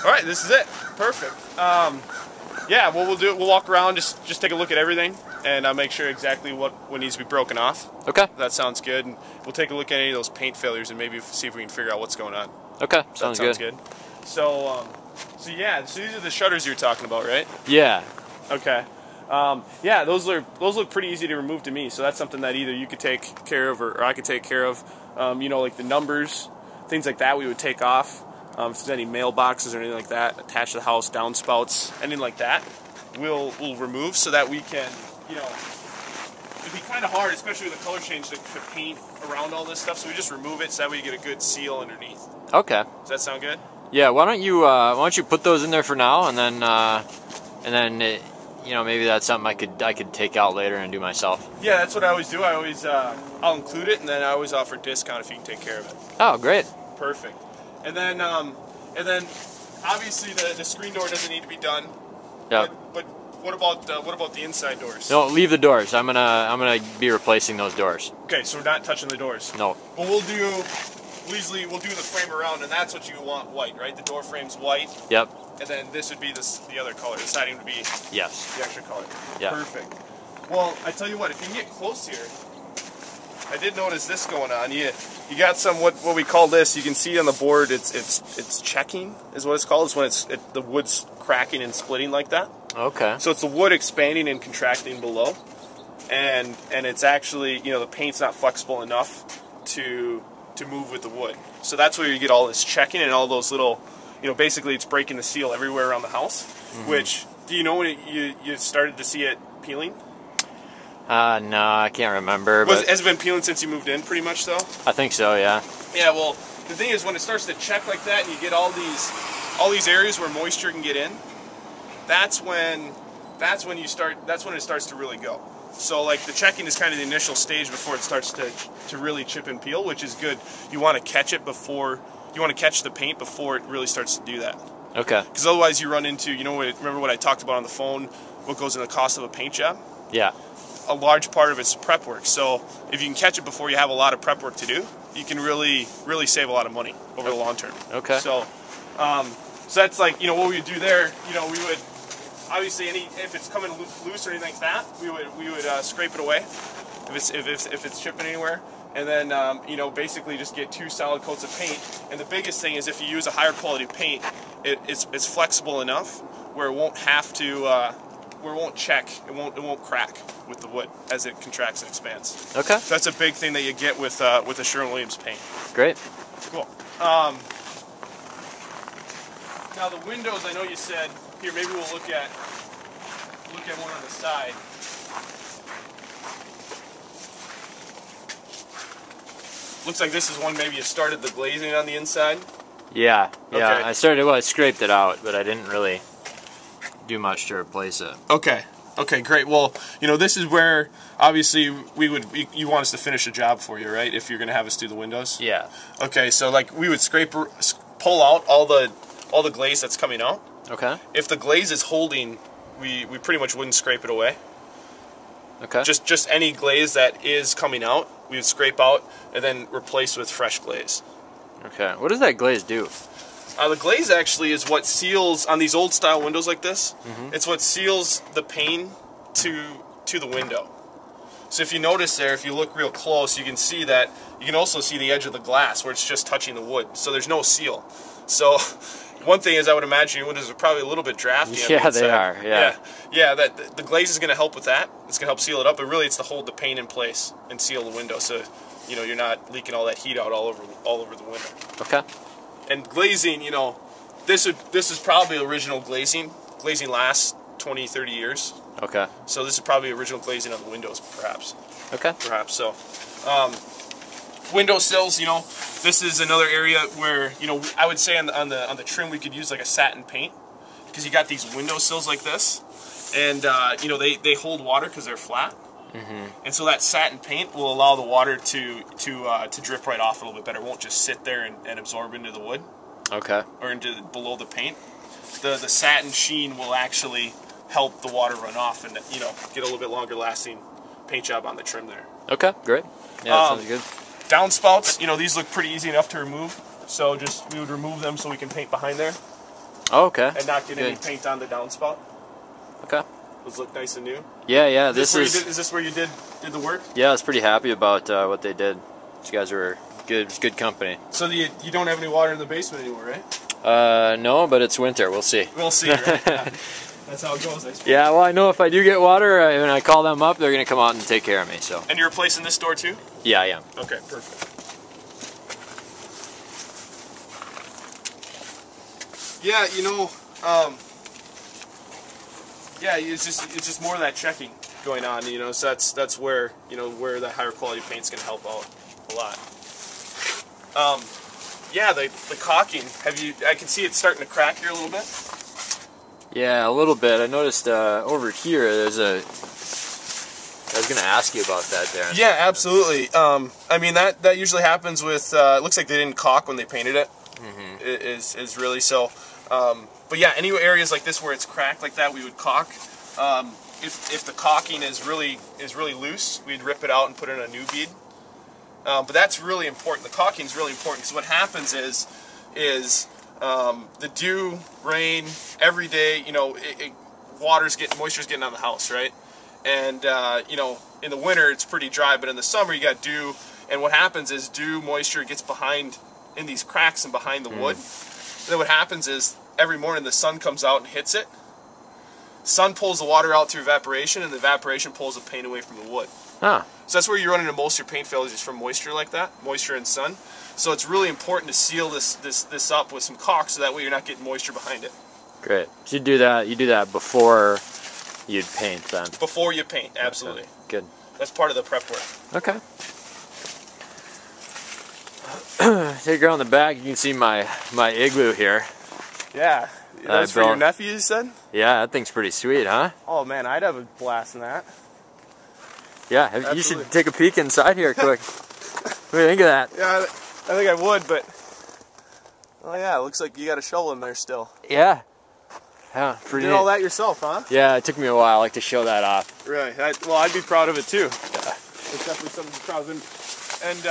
All right, this is it. Perfect. Yeah, what we'll do, we'll walk around, just take a look at everything, and make sure exactly what needs to be broken off. Okay. That sounds good. And we'll take a look at any of those paint failures and maybe see if we can figure out what's going on. Okay, sounds good. So, yeah, so these are the shutters you were talking about, right? Yeah. Okay. Yeah, those look pretty easy to remove to me. So that's something that either you could take care of or I could take care of. You know, like the numbers, things like that we would take off. If there's any mailboxes or anything like that attached to the house, downspouts, anything like that, we'll remove so that we can, you know, it'd be kind of hard, especially with the color change, to paint around all this stuff. So we just remove it so that way you get a good seal underneath. Okay. Does that sound good? Yeah. Why don't you put those in there for now, and then you know, maybe that's something I could take out later and do myself. Yeah, that's what I always do. I always I'll include it, and then I always offer a discount if you can take care of it. Oh, great. Perfect. And then obviously the screen door doesn't need to be done. Yep. But what about the inside doors? No, leave the doors. I'm gonna be replacing those doors. Okay, so we're not touching the doors. No. Well, we'll do the frame around, and that's what you want white, right? The door frame's white. Yep. And then this would be the other color. The siding would be yes. The extra color. Yeah. Perfect. Well, I tell you what, if you can get close here, I did notice this going on. You got some what we call this. You can see on the board. It's checking is what it's called. It's when the wood's cracking and splitting like that. Okay. So it's the wood expanding and contracting below, and it's actually, you know, the paint's not flexible enough to move with the wood. So that's where you get all this checking and all those little, you know, basically it's breaking the seal everywhere around the house. Mm-hmm. Which, do you know when you started to see it peeling? No, I can't remember. Has it been peeling since you moved in, pretty much, though? I think so, yeah. Yeah, well, the thing is, when it starts to check like that, and you get all these areas where moisture can get in, that's when it starts to really go. So, like, the checking is kind of the initial stage before it starts to really chip and peel, which is good. You want to catch it before you want to catch the paint before it really starts to do that. Okay. Because otherwise, you run into, you know, remember what I talked about on the phone? What goes in the cost of a paint job? Yeah. A large part of it's prep work. So if you can catch it before you have a lot of prep work to do, you can really save a lot of money over the long term. Okay. So, so that's like, you know, what we would do there. You know, we would obviously if it's coming loose or anything like that, we would scrape it away if it's chipping anywhere, and then you know, basically just get 2 solid coats of paint. And the biggest thing is if you use a higher quality paint, it's flexible enough where it won't have to. Where it won't check, it won't crack with the wood as it contracts and expands. Okay. So that's a big thing that you get with the Sherwin-Williams paint. Great. Cool. Now the windows, I know you said here. Maybe we'll look at one on the side. Looks like this is one maybe you started the glazing on the inside. Yeah. Yeah. Okay. I scraped it out, but I didn't really do much to replace it. Okay. Okay, great. Well, you know, this is where obviously you want us to finish a job for you, right? If you're going to have us do the windows. Yeah. Okay, so like we would pull out all the glaze that's coming out. Okay. If the glaze is holding, we pretty much wouldn't scrape it away. Okay. Just any glaze that is coming out, we would scrape out and then replace with fresh glaze. Okay. What does that glaze do? The glaze actually is what seals, on these old style windows like this, it's what seals the pane to the window. So if you notice there, if you look real close, you can see that, you can also see the edge of the glass where it's just touching the wood. So there's no seal. So one thing is, I would imagine your windows are probably a little bit drafty. Yeah, they are, yeah. Yeah, that the glaze is going to help with that. It's going to help seal it up, but really it's to hold the pane in place and seal the window so, you know, you're not leaking all that heat out all over the window. Okay. And glazing, you know, this is probably original glazing. Glazing lasts 20, 30 years. Okay. So this is probably original glazing on the windows, perhaps. Okay. Perhaps so. Windowsills, you know, this is another area where, you know, I would say on the trim we could use like a satin paint, because you got these windowsills like this, and you know, they hold water because they're flat. And so that satin paint will allow the water to drip right off a little bit better. It won't just sit there and absorb into the wood. Okay. Or into below the paint. The satin sheen will actually help the water run off and, you know, get a little bit longer lasting paint job on the trim there. Okay, great. Yeah, that sounds good. Downspouts, you know, these look pretty easy enough to remove. So we would remove them so we can paint behind there. Oh, okay. And not get any Good. paint on the downspout. Okay. Those look nice and new. Yeah, yeah. Is this where you did the work? Yeah, I was pretty happy about what they did. These guys were good. It was good company. So you don't have any water in the basement anymore, right? No, but it's winter. We'll see. We'll see, right? Yeah. That's how it goes, I suppose. Yeah, well, I know if I do get water, when I call them up, they're going to come out and take care of me. So. And you're replacing this door too? Yeah, I am. Okay, perfect. Yeah, yeah, it's just more of that checking going on, So that's where where that higher quality paint's going to help out a lot. Yeah, the caulking. I can see it's starting to crack here a little bit. Yeah, a little bit. I noticed over here there's I was going to ask you about that, Darren. Yeah, absolutely. I mean that usually happens with. It looks like they didn't caulk when they painted it. Mm-hmm. Is really so. But yeah, any areas like this where it's cracked like that, we would caulk. If the caulking is really loose, we'd rip it out and put in a new bead. But that's really important. The caulking is really important because what happens is the dew, rain, every day, moisture's getting on the house, right? And in the winter it's pretty dry, but in the summer you got dew, and what happens is dew moisture gets behind in these cracks and behind the wood. And then what happens is every morning the sun comes out and hits it. Sun pulls the water out through evaporation, and the evaporation pulls the paint away from the wood. Huh. So that's where you run into most of your paint failures, is from moisture like that, moisture and sun. So it's really important to seal this up with some caulk, so that way you're not getting moisture behind it. Great. So you do that before you'd paint then? Before you paint, absolutely. Okay. Good. That's part of the prep work. Okay. Take her on the back. You can see my igloo here. Yeah. That's for your nephew, you said? Yeah, that thing's pretty sweet, huh? Oh man, I'd have a blast in that. Yeah, you should take a peek inside here quick. What do you think of that? Yeah, I think I would, but... Oh yeah, it looks like you got a shovel in there still. Yeah. Yeah, pretty You did all that yourself, huh? Yeah, it took me a while. I like to show that off. Right. Well, I'd be proud of it too. Yeah. It's definitely something to be proud of. And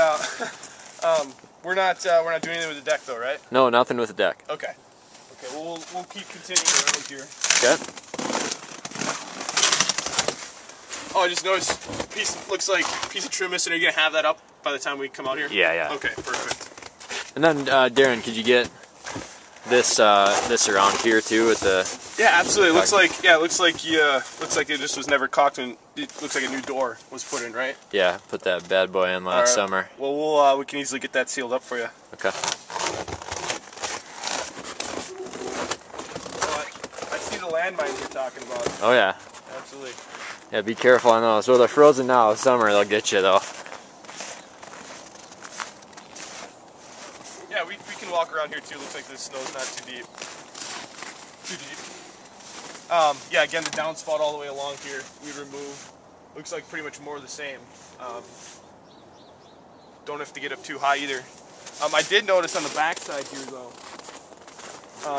we're not doing anything with the deck though, right? No, nothing with the deck. Okay. Okay. Well, we'll keep continuing around here. Okay. Oh, I just noticed looks like a piece of trim missing. Are you gonna have that up by the time we come out here? Yeah, yeah. Okay, perfect. And then Darren, could you get this around here too with the? Yeah, absolutely. It looks like it just was never caulked, and it looks like a new door was put in, right? Yeah, put that bad boy in last summer. Well, we can easily get that sealed up for you. Okay. I see the landmines you're talking about. Oh yeah. Absolutely. Yeah, be careful on those. Well, they're frozen now. Summer, they'll get you though. Yeah, we can walk around here too. Looks like the snow's not too deep. Yeah, again, the downspout all the way along here we remove. Looks like pretty much more of the same. Don't have to get up too high either. I did notice on the back side here though,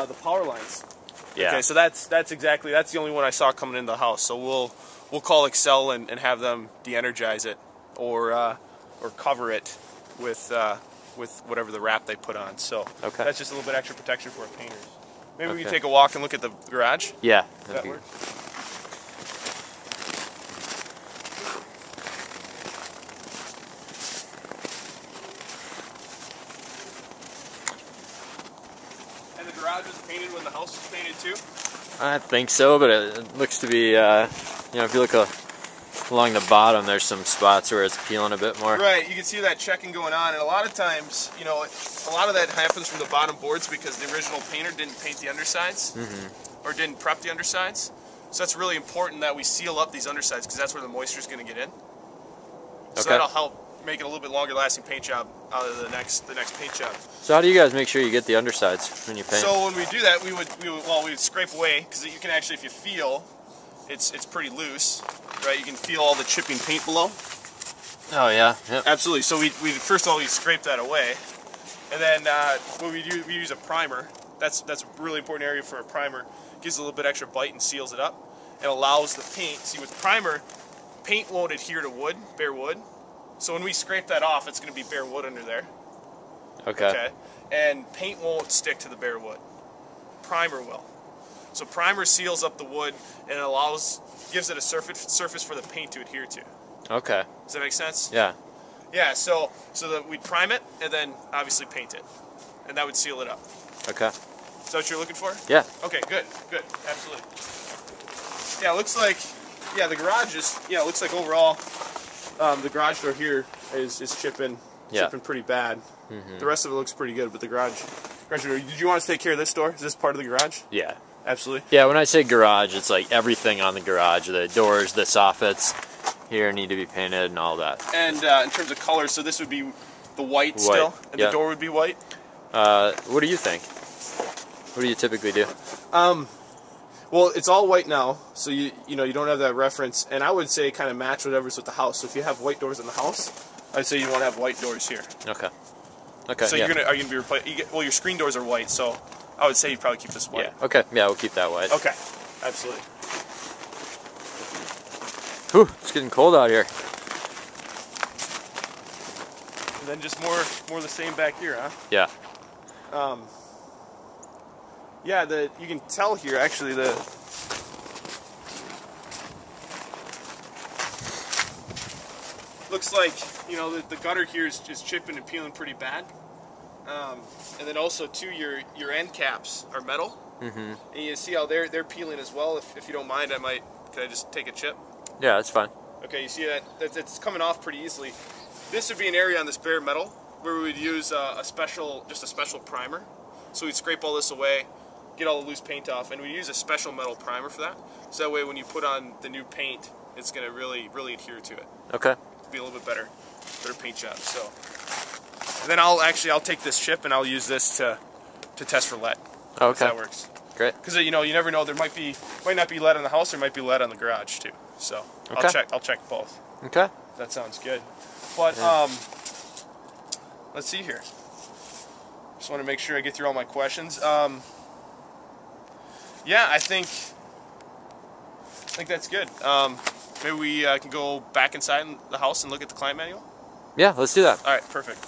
the power lines. Yeah. Okay, so that's the only one I saw coming into the house. So we'll call Excel and have them de-energize it or cover it with whatever the wrap they put on. So okay. That's just a little bit extra protection for our painters. Maybe we can take a walk and look at the garage. Yeah. Does that work? And the garage was painted when the house was painted too? I think so, but it looks to be, if you look along the bottom, there's some spots where it's peeling a bit more. Right, you can see that checking going on, and a lot of times, a lot of that happens from the bottom boards because the original painter didn't paint the undersides, or didn't prep the undersides. So that's really important that we seal up these undersides because that's where the moisture is going to get in. So Okay. that'll help make it a little bit longer lasting paint job out of the next paint job. So how do you guys make sure you get the undersides when you paint? So when we do that, we would scrape away because you can actually, if you feel, it's pretty loose, right? You can feel all the chipping paint below. Oh yeah. Yep. Absolutely. So we first of all we scrape that away, and then what we do, we use a primer. That's a really important area for a primer. Gives a little bit extra bite and seals it up, and allows the paint. See, with primer, paint won't adhere to wood, bare wood. So when we scrape that off, it's going to be bare wood under there. Okay. Okay. And paint won't stick to the bare wood. primer will. So primer seals up the wood and gives it a surface for the paint to adhere to. Okay. Does that make sense? Yeah. Yeah, so that we'd prime it and then obviously paint it. And that would seal it up. Okay. Is that what you're looking for? Yeah. Okay, good, absolutely. Yeah, it looks like, the garage is, it looks like overall, the garage door here is chipping pretty bad. The rest of it looks pretty good, but the garage door, did you want us to take care of this door? Is this part of the garage? Yeah. Absolutely. Yeah, when I say garage, it's like everything on the garage, the doors, the soffits here need to be painted and all that. And in terms of color, so this would be the white still, and the door would be white? What do you think? What do you typically do? Well, it's all white now, so you don't have that reference, and I would say kind of match whatever's with the house. So if you have white doors in the house, I'd say you want to have white doors here. Okay. Okay. So are you gonna be replacing? Well, your screen doors are white, so I would say you'd probably keep this white. Yeah. Okay. Yeah, we'll keep that white. Okay. Absolutely. Whew, it's getting cold out here. And then just more of the same back here, huh? Yeah. Yeah, you can tell here actually looks like the gutter here is just chipping and peeling pretty bad. And then also too, your end caps are metal, and you see how they're peeling as well. If you don't mind, could I just take a chip? Yeah, that's fine. Okay, you see that it's coming off pretty easily. This would be an area on this bare metal where we would use a special primer. So we'd scrape all this away, get all the loose paint off, and we use a special metal primer for that. So that way, when you put on the new paint, it's going to really adhere to it. Okay. Be a little bit better paint job. So, and then I'll take this chip and I'll use this to test for lead. Okay. If that works. Great. Because you never know, there might not be lead on the house, there might be lead on the garage too. So I'll check both. Okay. That sounds good. But let's see here. Just want to make sure I get through all my questions. Yeah, I think that's good. Maybe we can go back inside the house and look at the client manual. Yeah, let's do that. All right, perfect.